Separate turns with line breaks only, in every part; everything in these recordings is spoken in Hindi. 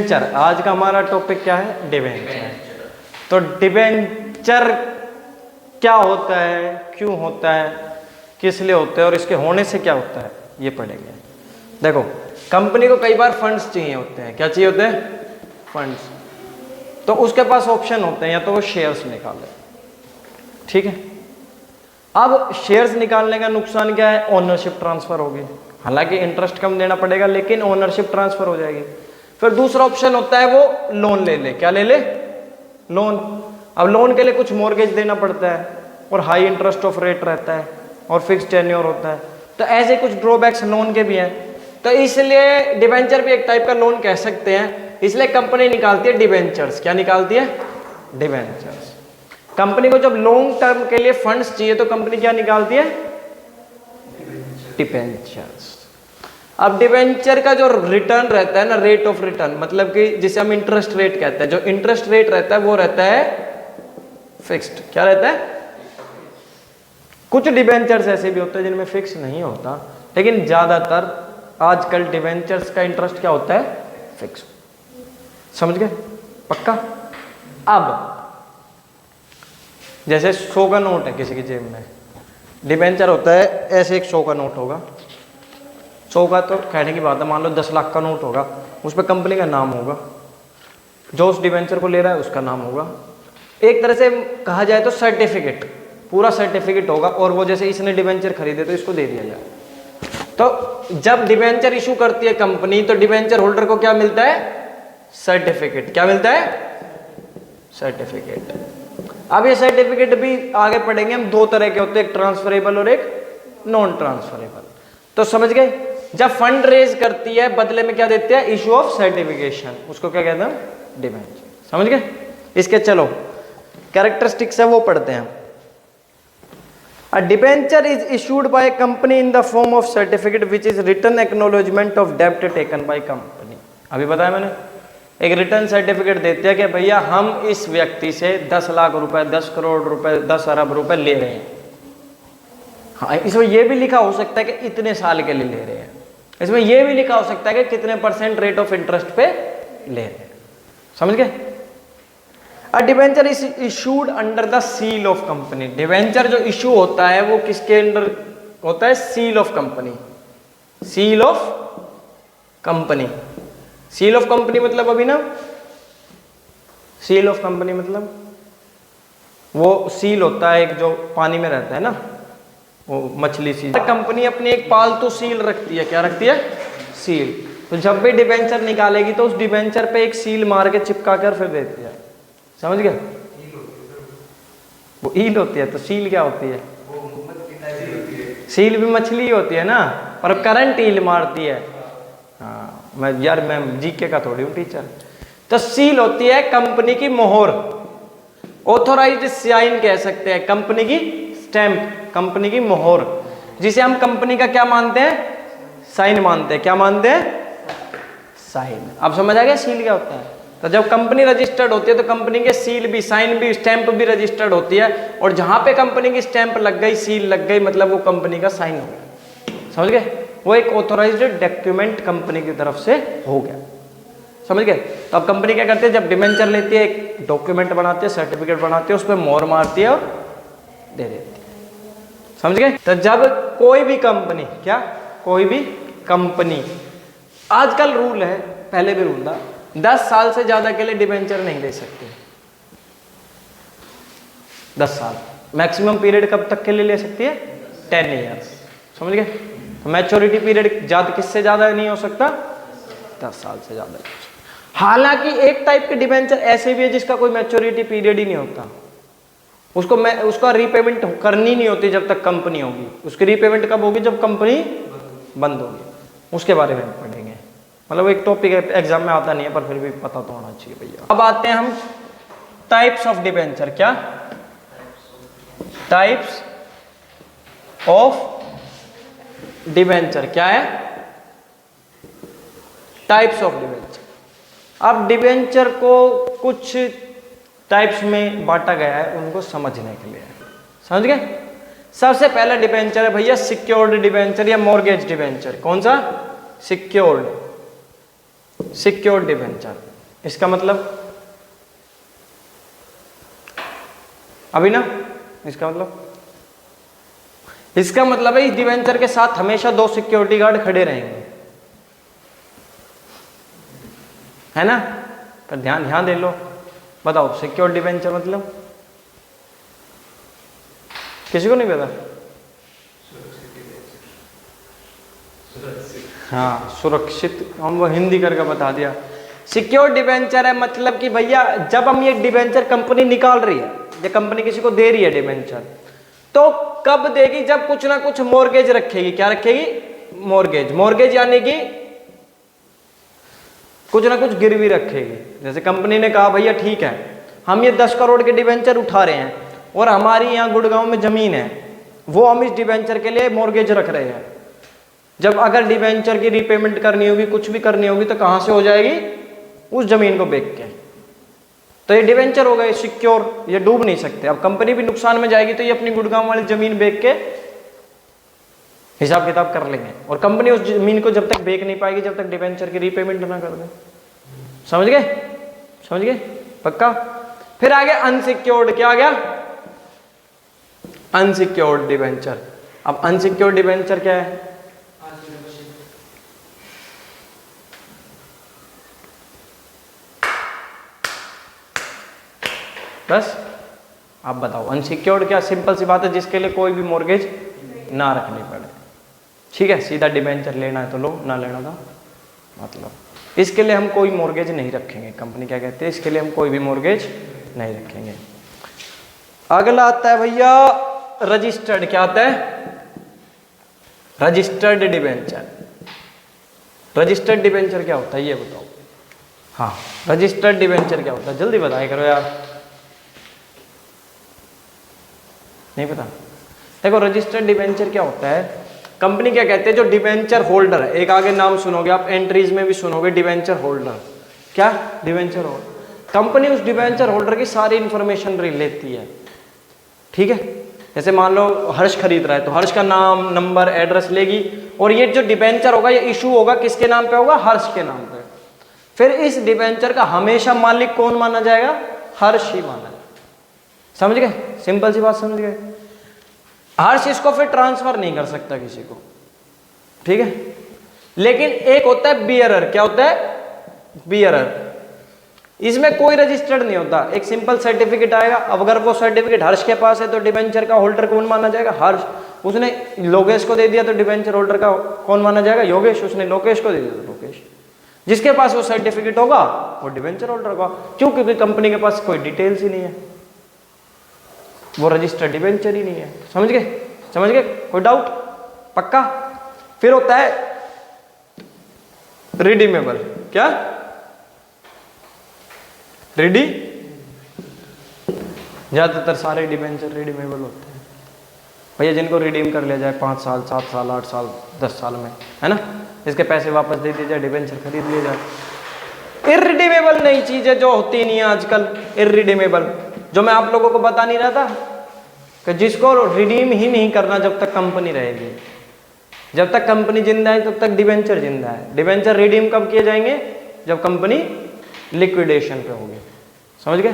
डिबेंचर, आज का हमारा टॉपिक क्या है? डिबेंचर। तो डिबेंचर क्या होता है, क्यों होता है, किस लिए होता है और इसके होने से क्या होता है, ये पढ़ेंगे। देखो, कंपनी को कई बार फंड्स चाहिए होते हैं। क्या चाहिए होते हैं? फंड्स। तो उसके पास ऑप्शन होते हैं, या तो वो शेयर्स निकाले, ठीक है। अब शेयर्स निकालने का नुकसान क्या है? ओनरशिप ट्रांसफर होगी। हालांकि इंटरेस्ट कम देना पड़ेगा, लेकिन ओनरशिप ट्रांसफर हो जाएगी। फिर दूसरा ऑप्शन होता है वो लोन ले ले। क्या ले ले? लोन। अब लोन के लिए कुछ मॉर्गेज देना पड़ता है और हाई इंटरेस्ट ऑफ रेट रहता है और फिक्स टेन्योर होता है। तो ऐसे कुछ ड्रॉबैक्स लोन के भी हैं। तो इसलिए डिबेंचर भी एक टाइप का लोन कह सकते हैं। इसलिए कंपनी निकालती है डिबेंचर्स। क्या निकालती है? डिबेंचर्स। कंपनी को जब लॉन्ग टर्म के लिए फंड्स चाहिए तो कंपनी क्या निकालती है? डिबेंचर्स। अब डिबेंचर का जो रिटर्न रहता है ना, रेट ऑफ रिटर्न, मतलब कि जिसे हम इंटरेस्ट रेट कहते हैं, जो इंटरेस्ट रेट रहता है वो रहता है फिक्स्ड। क्या रहता है? कुछ डिबेंचर्स ऐसे भी होते हैं जिनमें फिक्स नहीं होता, लेकिन ज्यादातर आजकल डिबेंचर्स का इंटरेस्ट क्या होता है? फिक्स। समझ गए? पक्का? अब जैसे 100 का नोट है किसी की जेब में, डिबेंचर होता है ऐसे, एक 100 का नोट होगा। 100 का तो कहने की बात है, मान लो 10 लाख का नोट होगा, उस पर कंपनी का नाम होगा, जो उस डिबेंचर को ले रहा है उसका नाम होगा। एक तरह से कहा जाए तो सर्टिफिकेट, पूरा सर्टिफिकेट होगा, और वो जैसे इसने डिबेंचर खरीदे तो इसको दे दिया जाए। तो जब डिबेंचर इशू करती है कंपनी, तो डिबेंचर होल्डर को क्या मिलता है? सर्टिफिकेट। क्या मिलता है? सर्टिफिकेट। अब ये सर्टिफिकेट भी आगे पढ़ेंगे हम, दो तरह के होते हैं, एक ट्रांसफरेबल और एक नॉन ट्रांसफरेबल। तो समझ गए? जब फंड रेज करती है, बदले में क्या देते हैं? Issue of certification. उसको क्या कहते हैं? डिबेंचर। समझ गए? इसके चलो कैरेक्टरिस्टिक्स है वो पढ़ते हैं। A debenture is issued by a company in the form of certificate which is written acknowledgement of debt taken by company। अभी बताया मैंने, एक रिटर्न सर्टिफिकेट देते हैं कि भैया हम इस व्यक्ति से 10 लाख रुपए, 10 करोड़ रुपए, 10 अरब रुपए ले रहे हैं। हाँ, इसमें यह भी लिखा हो सकता है कि इतने साल के लिए ले रहे हैं। इसमें यह भी लिखा हो सकता है कि कितने % रेट ऑफ इंटरेस्ट पे ले रहे हैं। समझ गए? A debenture is issued under the seal of company. Debenture जो इशू होता है वो किसके अंडर होता है? Seal of company. Seal of company. Seal of company मतलब अभी ना, सील ऑफ कंपनी मतलब वो सील होता है एक जो पानी में रहता है ना, वो मछली सी। कंपनी अपनी एक पालतू सील रखती है। क्या रखती है? सील। तो जब भी डिबेंचर निकालेगी तो उस डिबेंचर पे एक सील मार के चिपका कर फिर देती है। समझ गए? वो ईल होती है, तो सील क्या होती है? सील भी मछली होती है ना, और करंट ईल मारती है। हाँ, मैं जीके का थोड़ी हूँ टीचर। तो सील होती है कंपनी की मोहर, ऑथोराइज्ड साइन कह सकते हैं, कंपनी की स्टैंप, कंपनी की मोहर, जिसे हम कंपनी का क्या मानते हैं? साइन मानते हैं। क्या मानते हैं? साइन। अब समझ आ गया सील क्या होता है? तो जब कंपनी रजिस्टर्ड होती है तो कंपनी के सील भी, साइन भी, स्टैंप भी रजिस्टर्ड होती है, और जहां पे कंपनी की स्टैंप लग गई, सील लग गई, मतलब वो कंपनी का साइन हो गया। समझ गए? वो एक ऑथोराइज्ड डॉक्यूमेंट कंपनी की तरफ से हो गया। समझ गए? तो अब कंपनी क्या करती है? जब डिबेंचर लेती है, एक डॉक्यूमेंट बनाती है, सर्टिफिकेट बनाती है, उस पर मोहर मारती है और दे देती है। समझ गए? तो जब कोई भी कंपनी, क्या कोई भी कंपनी, आजकल रूल है, पहले भी रूल था, 10 साल से ज्यादा के लिए डिबेंचर नहीं ले सकते। 10 साल मैक्सिमम पीरियड कब तक के लिए ले सकती है? 10 ईयर्स। समझ गए? तो मैच्योरिटी पीरियड ज्यादा, किससे ज्यादा नहीं हो सकता? 10 साल से ज्यादा। हालांकि एक टाइप के डिबेंचर ऐसे भी है जिसका कोई मैच्योरिटी पीरियड ही नहीं होता, उसका रीपेमेंट करनी नहीं होती जब तक कंपनी होगी। उसकी रीपेमेंट कब होगी? जब कंपनी बंद होगी। उसके बारे में पढ़ेंगे। मतलब एक टॉपिक है, एग्जाम में आता नहीं है, पर फिर भी पता तो होना चाहिए भैया। अब आते हैं हम टाइप्स ऑफ डिबेंचर। क्या टाइप्स ऑफ डिबेंचर? क्या है? Types of debenture. अब डिबेंचर को कुछ टाइप्स में बांटा गया है, उनको समझने के लिए। समझ गए? सबसे पहला डिबेंचर है भैया सिक्योर्ड डिबेंचर या मॉर्गेज डिबेंचर। कौन सा? Secured debenture. इसका मतलब अभी ना, इसका मतलब है इस डिवेंचर के साथ हमेशा 2 सिक्योरिटी गार्ड खड़े रहेंगे, है ना। पर ध्यान दे लो, बताओ सिक्योर डिवेंचर मतलब किसी को नहीं पता? हाँ, सुरक्षित, हम वो हिंदी करके बता दिया। सिक्योर डिवेंचर है मतलब कि भैया जब हम ये डिवेंचर कंपनी निकाल रही है, ये कंपनी किसी को दे रही है डिवेंचर, तो कब देगी? जब कुछ ना कुछ मॉर्गेज रखेगी। क्या रखेगी? मॉर्गेज यानी कि कुछ ना कुछ गिरवी रखेगी। जैसे कंपनी ने कहा भैया ठीक है, हम ये 10 करोड़ के डिवेंचर उठा रहे हैं और हमारी यहाँ गुड़गांव में जमीन है, वो हम इस डिवेंचर के लिए मॉर्गेज रख रहे हैं। जब अगर डिवेंचर की रीपेमेंट करनी होगी, कुछ भी करनी होगी, तो कहां से हो जाएगी? उस जमीन को बेच के। तो ये डिवेंचर हो गए सिक्योर, ये डूब नहीं सकते। अब कंपनी भी नुकसान में जाएगी तो ये अपनी गुड़गांव वाली जमीन बेच के हिसाब किताब कर लेंगे, और कंपनी उस जमीन को जब तक बेच नहीं पाएगी जब तक डिवेंचर की रीपेमेंट ना कर दे। समझ गए? पक्का? फिर आ गया अनसिक्योर्ड। क्या आ गया? Unsecured debenture. अब अनसिक्योर्ड डिवेंचर क्या है? बस आप बताओ अनसिक्योर्ड क्या? सिंपल सी बात है, जिसके लिए कोई भी मॉर्गेज ना रखनी पड़े। ठीक है, सीधा डिवेंचर लेना है तो लो, ना लेना था मतलब। इसके लिए हम कोई मॉर्गेज नहीं रखेंगे। कंपनी क्या कहते हैं? इसके लिए हम कोई भी मॉर्गेज नहीं रखेंगे। अगला आता है भैया रजिस्टर्ड। क्या आता है? Registered debenture. रजिस्टर्ड डिवेंचर क्या होता है ये बताओ। हाँ, रजिस्टर्ड डिवेंचर क्या होता है? जल्दी बताया करो यार, नहीं पता? देखो रजिस्टर्ड डिवेंचर क्या होता है, कंपनी क्या कहते हैं, जो डिवेंचर होल्डर है, एक आगे नाम सुनोगे आप, एंट्रीज में भी सुनोगे डिवेंचर होल्डर। क्या? Debenture holder. कंपनी उस डिवेंचर होल्डर की सारी इंफॉर्मेशन लेती है। ठीक है, जैसे मान लो हर्ष खरीद रहा है तो हर्ष का नाम, नंबर, एड्रेस लेगी, और ये जो डिवेंचर होगा ये इशू होगा किसके नाम पे होगा? हर्ष के नाम पे। फिर इस डिवेंचर का हमेशा मालिक कौन माना जाएगा? हर्ष ही माना जाएगा। समझ गए? सिंपल सी बात समझ गए? हर्ष इसको फिर ट्रांसफर नहीं कर सकता किसी को। ठीक है, लेकिन एक होता है बियरर। क्या होता है? बियरर। इसमें कोई रजिस्टर्ड नहीं होता, एक सिंपल सर्टिफिकेट आएगा। अब अगर वो सर्टिफिकेट हर्ष के पास है तो डिवेंचर का होल्डर कौन माना जाएगा? हर्ष। उसने लोकेश को दे दिया तो डिवेंचर होल्डर का कौन माना जाएगा? योगेश। उसने लोकेश को दे दिया तो लोकेश। जिसके पास वो सर्टिफिकेट होगा वो डिवेंचर होल्डर होगा। क्यों? क्योंकि कंपनी के पास कोई डिटेल्स ही नहीं है, वो रजिस्टर्ड डिवेंचर ही नहीं है। समझ गए? कोई डाउट? पक्का? फिर होता है रिडीमेबल। क्या? ज्यादातर सारे डिवेंचर रिडीमेबल होते हैं भैया, जिनको रिडीम कर लिया जाए 5 साल, 7 साल, 8 साल, 10 साल में, है ना, इसके पैसे वापस दे दिए जाए, डिवेंचर खरीद लिया जाए। इररिडीमेबल नई चीजें जो होती नहीं है आजकल, इररिडीमेबल, जो मैं आप लोगों को बता नहीं रहा था कि जिसको रिडीम ही नहीं करना जब तक कंपनी रहेगी। जब तक कंपनी जिंदा है तब तक डिवेंचर जिंदा है। डिवेंचर रिडीम कब किए जाएंगे? जब कंपनी लिक्विडेशन पे होगी। समझ गए?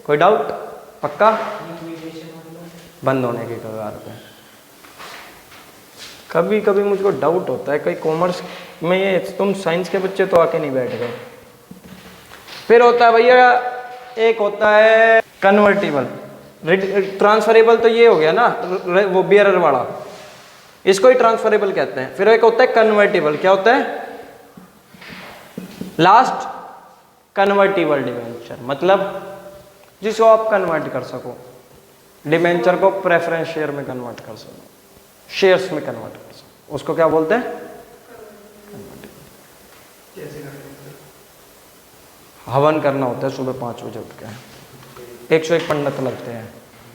कोई डाउट? पक्का? बंद होने की कगार पे। कभी कभी मुझको डाउट होता है, कई कॉमर्स में ये, तुम साइंस के बच्चे तो आके नहीं बैठ गए। फिर होता है भैया, एक होता है कन्वर्टिबल। ट्रांसफरेबल तो ये हो गया ना, वो बियरर वाला, इसको ही ट्रांसफरेबल कहते हैं। फिर एक होता है कन्वर्टिबल। क्या होता है? लास्ट कन्वर्टिबल डिवेंचर, मतलब जिसको आप कन्वर्ट कर सको, डिवेंचर को प्रेफरेंस शेयर में कन्वर्ट कर सको, शेयर्स में कन्वर्ट कर सको, उसको क्या बोलते हैं? हवन करना होता है सुबह 5 बजे उठ के, 101 पंडित लगते हैं,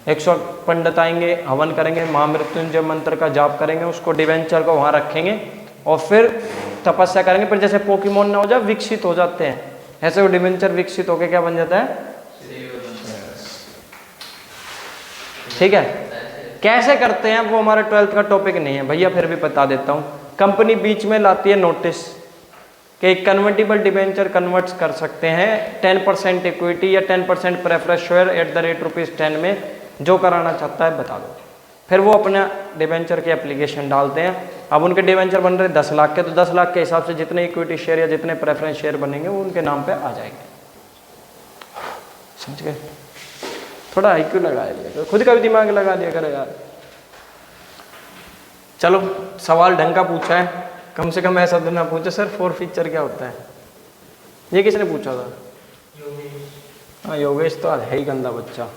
101 पंडित आएंगे, हवन करेंगे, महामृत्युंजय मंत्र का जाप करेंगे, उसको डिवेंचर को वहां रखेंगे और फिर तपस्या करेंगे। फिर जैसे पोकेमोन ना हो जाए, विकसित हो जाते हैं, ऐसे वो डिवेंचर विकसित होकर क्या बन जाता है? ठीक है, कैसे करते हैं वो हमारा 12th का टॉपिक नहीं है भैया, फिर भी बता देता हूं। कंपनी बीच में लाती है नोटिस कि कन्वर्टिबल डिबेंचर कन्वर्ट्स कर सकते हैं 10% इक्विटी या 10% preference share at the rate ₹10 में, जो कराना चाहता है बता दो। फिर वो अपना डिबेंचर की एप्लीकेशन डालते हैं। अब उनके डिबेंचर बन रहे 10 लाख के, तो 10 लाख के हिसाब से जितने इक्विटी शेयर या जितने प्रेफरेंस शेयर बनेंगे वो उनके नाम पे आ जाएंगे। समझ गए? थोड़ा IQ लगा लिया, खुद का भी दिमाग लगा लिया करो यार। चलो सवाल ढंग का पूछा है, कम से कम ऐसा तो ना पूछो सर फोर फीचर क्या होता है। ये किसने पूछा था? हाँ योगेश तो है ही गंदा बच्चा।